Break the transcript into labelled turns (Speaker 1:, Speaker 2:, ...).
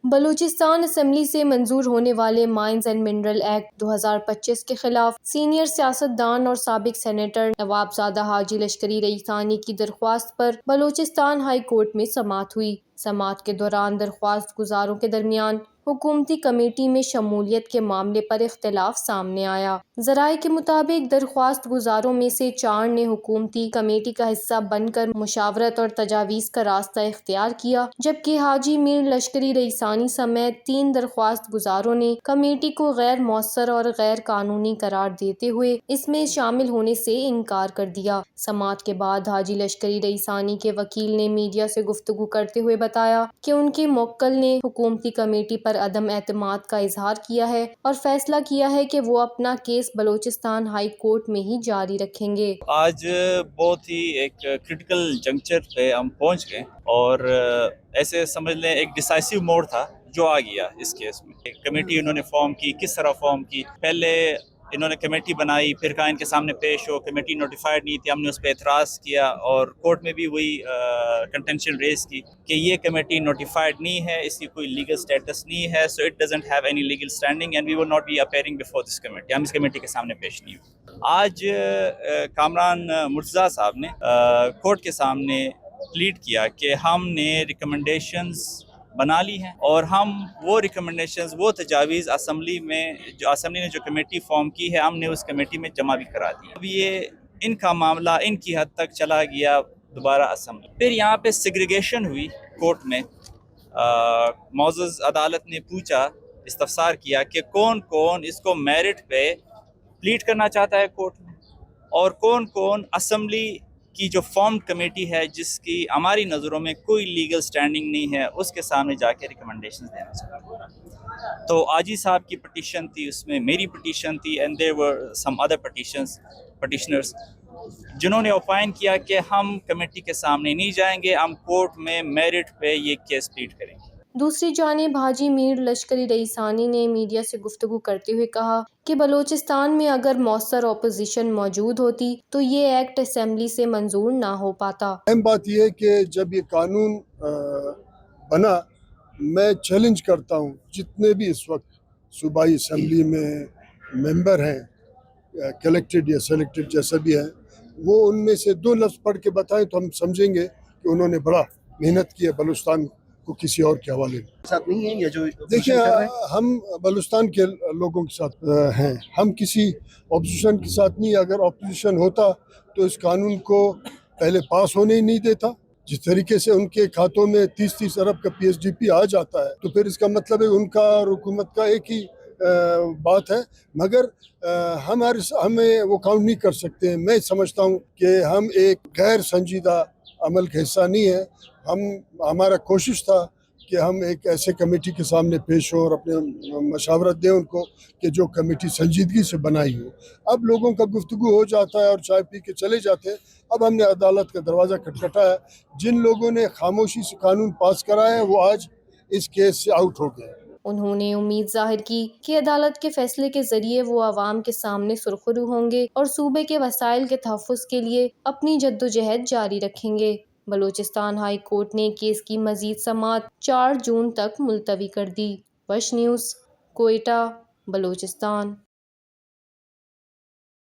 Speaker 1: Balochistan assembly سے منظور ہونے والے مائنز اینڈ منرل ایکٹ 2025 کے خلاف سینئر سیاستدان اور سابق سینیٹر نواب زادہ حاجی لشکری رئیسانی کی درخواست پر بلوچستان ہائی کورٹ میں سماعت ہوئی۔ سماعت کے دوران درخواست گزاروں کے درمیان حکومتی کمیٹی میں شمولیت کے معاملے پر اختلاف سامنے آیا۔ ذرائع کے مطابق درخواست گزاروں میں سے 4 نے حکومتی کمیٹی کا حصہ بن کر مشاورت اور تجاویز کا راستہ اختیار کیا، جبکہ حاجی میر لشکری رئیسانی سمیت 3 درخواست گزاروں نے کمیٹی کو غیر مؤثر اور غیر قانونی قرار دیتے ہوئے اس میں شامل ہونے سے انکار کر دیا۔ سماعت کے بعد حاجی لشکری رئیسانی کے وکیل نے میڈیا سے گفتگو کرتے ہوئے بتایا کہ ان کے موکل نے حکومتی کمیٹی پر عدم اعتماد کا اظہار کیا ہے اور فیصلہ کیا ہے کہ وہ اپنا کیس بلوچستان ہائی کورٹ میں ہی جاری رکھیں گے۔
Speaker 2: آج بہت ہی ایک کرٹیکل جنکچر پہ ہم پہنچ گئے اور ایسے سمجھ لیں ایک ڈیسائسو موڈ تھا جو آ گیا اس کیس میں۔ کمیٹی انہوں نے فارم کی، کس طرح فارم کی، پہلے انہوں نے کمیٹی بنائی، پھر کہا ان کے سامنے پیش ہو، کمیٹی نوٹیفائڈ نہیں تھی، ہم نے اس پہ اعتراض کیا اور کورٹ میں بھی وہی کنٹینشن ریز کی کہ یہ کمیٹی نوٹیفائڈ نہیں ہے، اس کی کوئی لیگل سٹیٹس نہیں ہے، so it doesn't have any legal standing and we will not be appearing before this committee, ہم اس کمیٹی کے سامنے پیش نہیں ہوئے۔ آج کامران مرتضیٰ صاحب نے کورٹ کے سامنے پلیڈ کیا کہ ہم نے ریکمنڈیشنز بنا لی ہیں اور ہم وہ ریکمنڈیشنز، وہ تجاویز اسمبلی نے جو کمیٹی فارم کی ہے، ہم نے اس کمیٹی میں جمع بھی کرا دی۔ اب یہ ان کا معاملہ ان کی حد تک چلا گیا دوبارہ اسمبلی، پھر یہاں پہ سیگریگیشن ہوئی کورٹ میں۔ معزز عدالت نے پوچھا، استفسار کیا کہ کون کون اس کو میرٹ پہ پلیڈ کرنا چاہتا ہے کورٹ میں اور کون کون اسمبلی کی جو فارم کمیٹی ہے جس کی ہماری نظروں میں کوئی لیگل سٹینڈنگ نہیں ہے، اس کے سامنے جا کے ریکمنڈیشنز دینا چاہتا ہے۔ تو آجی صاحب کی پٹیشن تھی، اس میں میری پٹیشن تھی and there were some other petitioners جنہوں نے اوپائن کیا کہ ہم کمیٹی کے سامنے نہیں جائیں گے، ہم کورٹ میں میرٹ پہ یہ کیس پلیڈ کریں گے۔
Speaker 1: دوسری جانب حاجی میر لشکری رئیسانی نے میڈیا سے گفتگو کرتے ہوئے کہا کہ بلوچستان میں اگر مؤثر اپوزیشن موجود ہوتی تو یہ ایکٹ اسمبلی سے منظور نہ ہو پاتا۔
Speaker 3: اہم بات یہ ہے کہ جب یہ قانون بنا، میں چیلنج کرتا ہوں جتنے بھی اس وقت صوبائی اسمبلی میں ممبر ہیں، کلیکٹڈ یا سلیکٹڈ جیسا بھی ہے، وہ ان میں سے 2 لفظ پڑھ کے بتائیں تو ہم سمجھیں گے کہ انہوں نے بڑا محنت کی ہے بلوچستان کو کسی اور کے حوالے میں۔
Speaker 4: ساتھ نہیں ہے یہ جو
Speaker 3: دیکھیں، ہم بلوچستان کے لوگوں کے ساتھ ہیں، ہم کسی اپوزیشن کے ساتھ نہیں۔ اگر اپوزیشن ہوتا تو اس قانون کو پہلے پاس ہونے ہی نہیں دیتا۔ جس طریقے سے ان کے کھاتوں میں 30 ارب کا PSDP آ جاتا ہے تو پھر اس کا مطلب ہے ان کا اور حکومت کا ایک ہی بات ہے، مگر ہمیں وہ کاؤنٹ نہیں کر سکتے ہیں۔ میں سمجھتا ہوں کہ ہم ایک غیر سنجیدہ عمل کا حصہ نہیں ہے۔ ہمارا کوشش تھا کہ ہم ایک ایسے کمیٹی کے سامنے پیش ہوں اور اپنے مشاورت دیں ان کو کہ جو کمیٹی سنجیدگی سے بنائی ہو۔ اب لوگوں کا گفتگو ہو جاتا ہے اور چائے پی کے چلے جاتے ہیں۔ اب ہم نے عدالت کا دروازہ کھٹکھٹایا ہے۔ جن لوگوں نے خاموشی سے قانون پاس کرایا ہے وہ آج اس کیس سے آؤٹ ہو گئے۔
Speaker 1: انہوں نے امید ظاہر کی کہ عدالت کے فیصلے کے ذریعے وہ عوام کے سامنے سرخرو ہوں گے اور صوبے کے وسائل کے تحفظ کے لیے اپنی جدوجہد جاری رکھیں گے۔ بلوچستان ہائی کورٹ نے کیس کی مزید سماعت 4 جون تک ملتوی کر دی۔ وش نیوز، کوئٹہ، بلوچستان۔